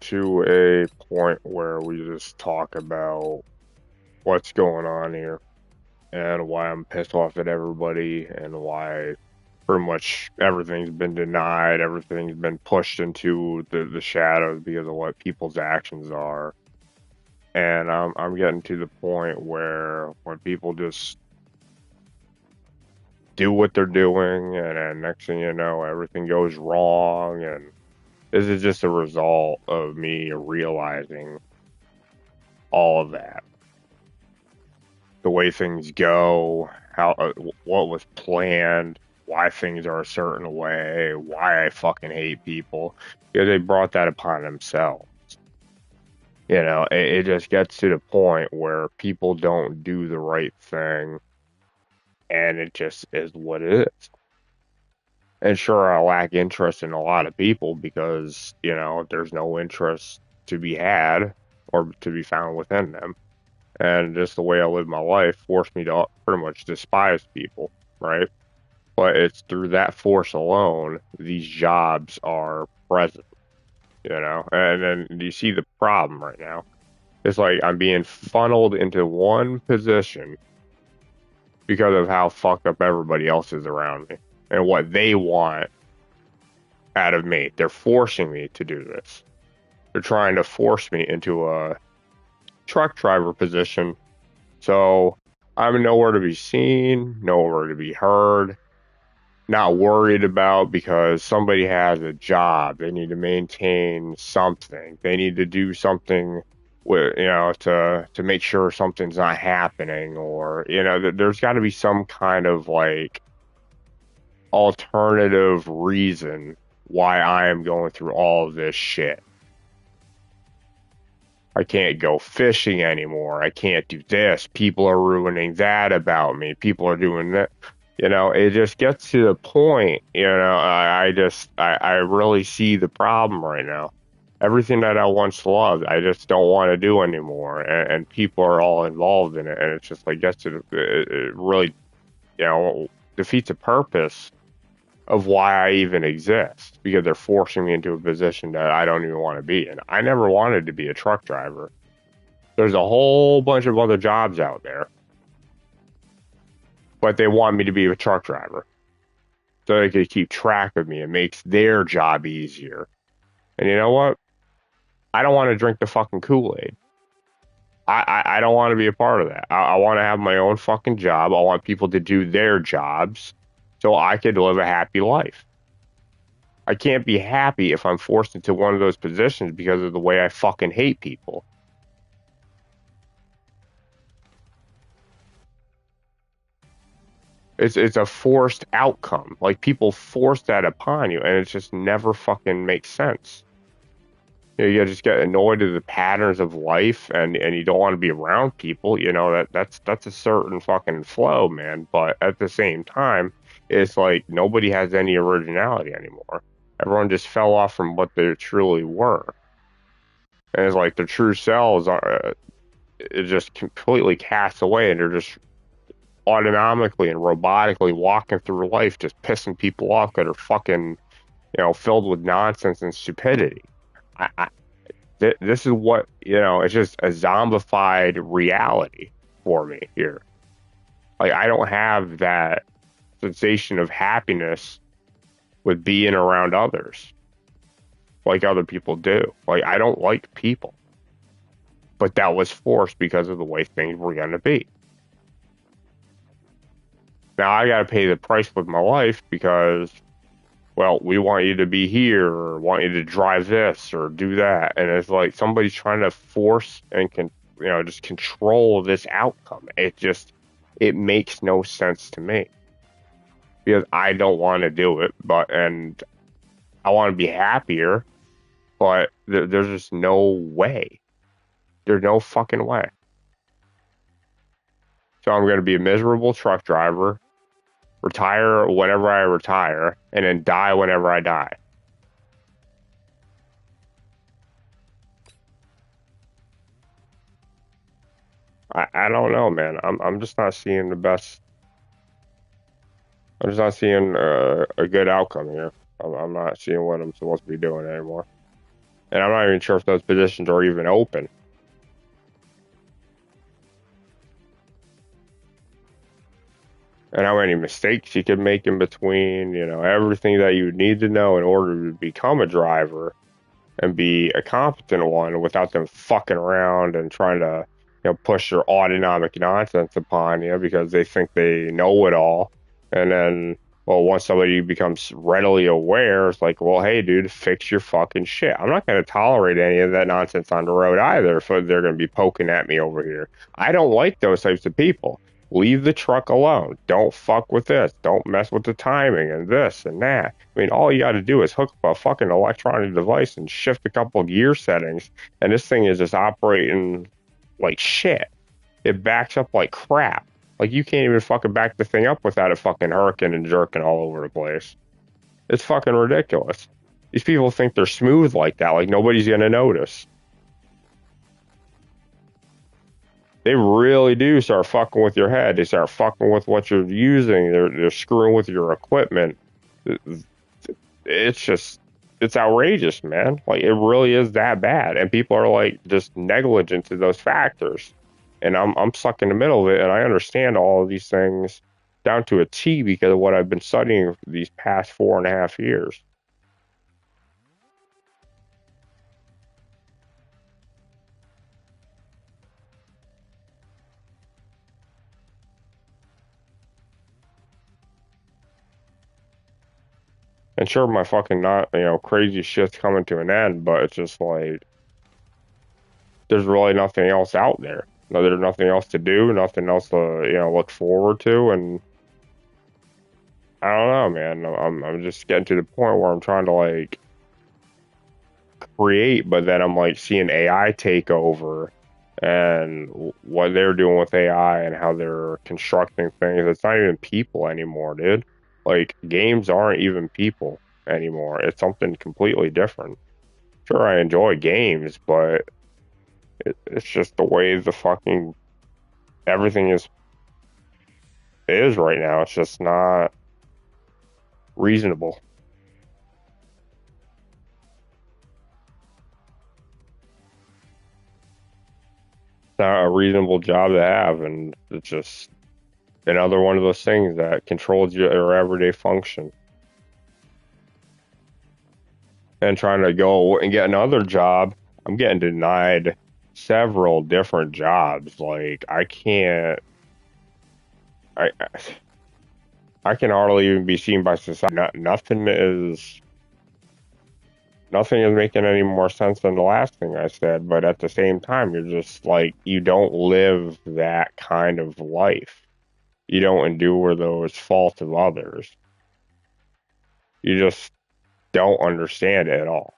to a point where we just talk about what's going on here and why I'm pissed off at everybody and why pretty much everything's been denied, everything's been pushed into the shadows because of what people's actions are. And I'm getting to the point where when people just do what they're doing, and then next thing you know, everything goes wrong. And this is just a result of me realizing all of that, the way things go, how what was planned, why things are a certain way, why I fucking hate people, because they brought that upon themselves. It just gets to the point where people don't do the right thing, and it just is what it is. And sure, I lack interest in a lot of people because, there's no interest to be had or to be found within them. And just the way I live my life forced me to pretty much despise people, right? But it's through that force alone these jobs are present, And then you see the problem right now. It's like I'm being funneled into one position because of how fucked up everybody else is around me and what they want out of me. They're forcing me to do this. They're trying to force me into a truck driver position. So I'm nowhere to be seen, nowhere to be heard, not worried about because somebody has a job. They need to maintain something. They need to do something with, to make sure something's not happening, or, there's got to be some kind of like alternative reason why I am going through all of this shit. I can't go fishing anymore. I can't do this. People are ruining that about me. People are doing that. It just gets to the point, I really see the problem right now. Everything that I once loved, I just don't want to do anymore. And people are all involved in it. And it's just like, it really, defeats the purpose of why I even exist, because they're forcing me into a position that I don't even want to be in. I never wanted to be a truck driver. There's a whole bunch of other jobs out there, but they want me to be a truck driver so they could keep track of me. It makes their job easier. And you know what? I don't want to drink the fucking Kool-Aid. I don't want to be a part of that. I want to have my own fucking job. I want people to do their jobs so I could live a happy life. I can't be happy if I'm forced into one of those positions because of the way I fucking hate people. It's a forced outcome. Like, people force that upon you, and it just never fucking makes sense. You just get annoyed at the patterns of life, and you don't want to be around people. That's a certain fucking flow, man. But at the same time, it's like nobody has any originality anymore. Everyone just fell off from what they truly were, and it's like their true selves are it just completely cast away, and they're just autonomically and robotically walking through life, just pissing people off that are fucking, filled with nonsense and stupidity. I this is what, it's just a zombified reality for me here. Like, I don't have that sensation of happiness with being around others like other people do. Like, I don't like people, but that was forced because of the way things were going to be. Now I got to pay the price with my life because, well, we want you to be here, or want you to drive this or do that. And it's like somebody's trying to force and just control this outcome. It makes no sense to me because I don't want to do it, and I want to be happier, but there's just no way. There's no fucking way. So I'm going to be a miserable truck driver, retire whenever I retire, and then die whenever I die. I don't know, man. I'm just not seeing the best. I'm just not seeing a good outcome here. I'm not seeing what I'm supposed to be doing anymore. And I'm not even sure if those positions are even open. And how many mistakes you could make in between, everything that you need to know in order to become a driver and be a competent one without them fucking around and trying to, push their autonomic nonsense upon you because they think they know it all. And then, well, once somebody becomes readily aware, it's like, well, hey, dude, fix your fucking shit. I'm not going to tolerate any of that nonsense on the road either if they're going to be poking at me over here. I don't like those types of people. Leave the truck alone. Don't fuck with this. Don't mess with the timing and this and that. I mean, all you got to do is hook up a fucking electronic device and shift a couple gear settings, and this thing is just operating like shit. It backs up like crap. Like you can't even fucking back the thing up without it fucking hurricane and jerking all over the place. It's fucking ridiculous. These people think they're smooth like that, like nobody's gonna notice. They really do start fucking with your head. They start fucking with what you're using. They're screwing with your equipment. It's just it's outrageous, man. Like it really is that bad. And people are like just negligent to those factors. And I'm stuck in the middle of it and I understand all of these things down to a T because of what I've been studying for these past 4.5 years. And sure my fucking not crazy shit's coming to an end, but it's just like there's really nothing else out there. No, there's nothing else to do, nothing else to, look forward to. And I don't know, man. I'm just getting to the point where I'm trying to like create, but then I'm like seeing AI take over and what they're doing with AI and how they're constructing things. It's not even people anymore, dude. Like games aren't even people anymore. It's something completely different. Sure, I enjoy games, but it's just the way the fucking everything is right now. It's just not reasonable. It's not a reasonable job to have, and it's just another one of those things that controls your everyday function. And trying to go and get another job, I'm getting denied several different jobs. Like I can't, I I can hardly even be seen by society. Nothing is making any more sense than the last thing I said. But at the same time, you're just like you don't live that kind of life. You don't endure those faults of others. You just don't understand it at all.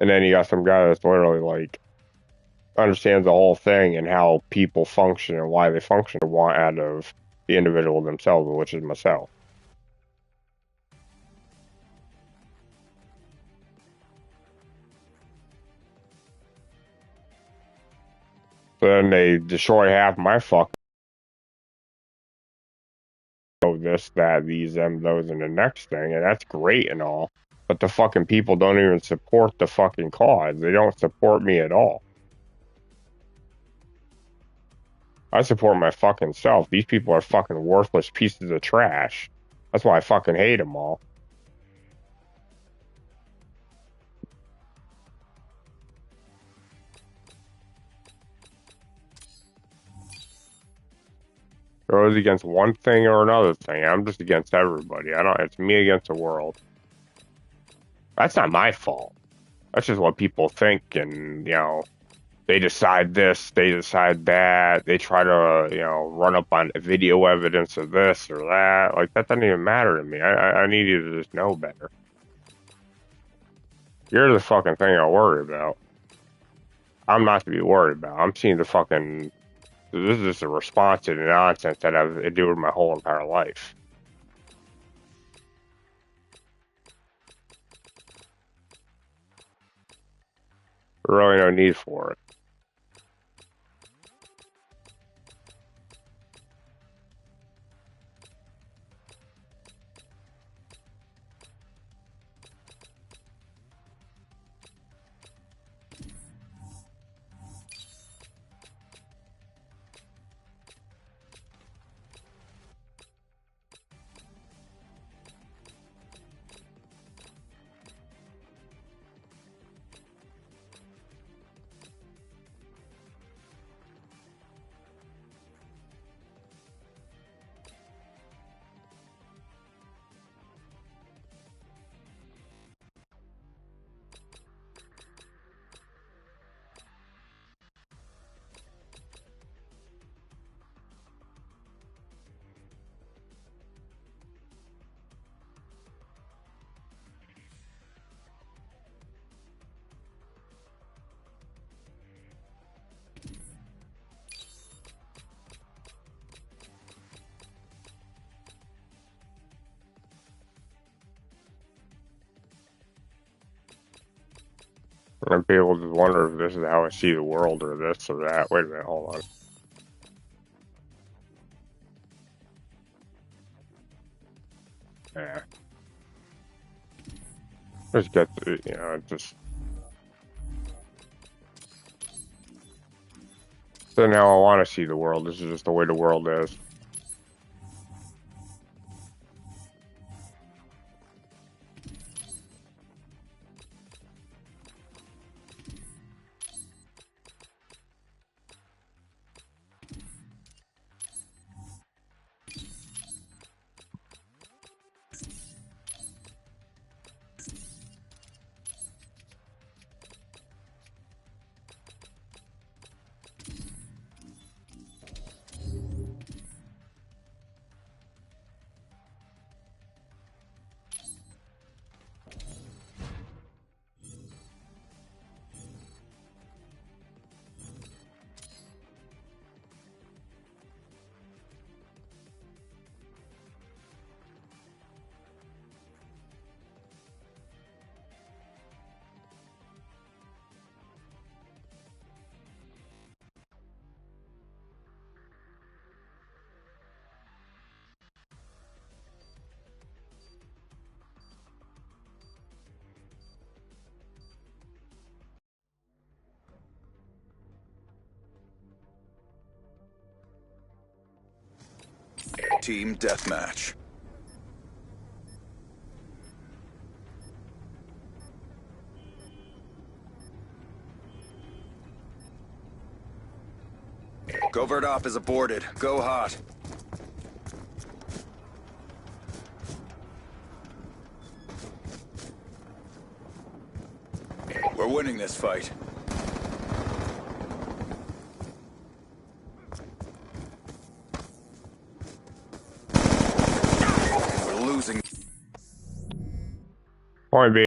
And then you got some guy that's literally like understands the whole thing and how people function and why they function to want out of the individual themselves, which is myself. So then they destroy half my fucking this, that, these, them, those, and the next thing, and that's great and all. But the fucking people don't even support the fucking cause. They don't support me at all. I support my fucking self. These people are fucking worthless pieces of trash. That's why I fucking hate them all. They're always against one thing or another thing. I'm just against everybody. I don't. It's me against the world. That's not my fault. That's just what people think, and they decide this, they decide that. They try to run up on video evidence of this or that. Like that doesn't even matter to me. I need you to just know better. You're the fucking thing I worry about. I'm not to be worried about. I'm seeing the fucking. This is just a response to the nonsense that I've endured my whole entire life. Really no need for it. And people just wonder if this is how I see the world or this or that. Wait a minute, hold on. Yeah. Just get the, just. So now I want to see the world. This is just the way the world is. Team deathmatch. Covert op is aborted. Go hot. We're winning this fight. We're losing. Point being.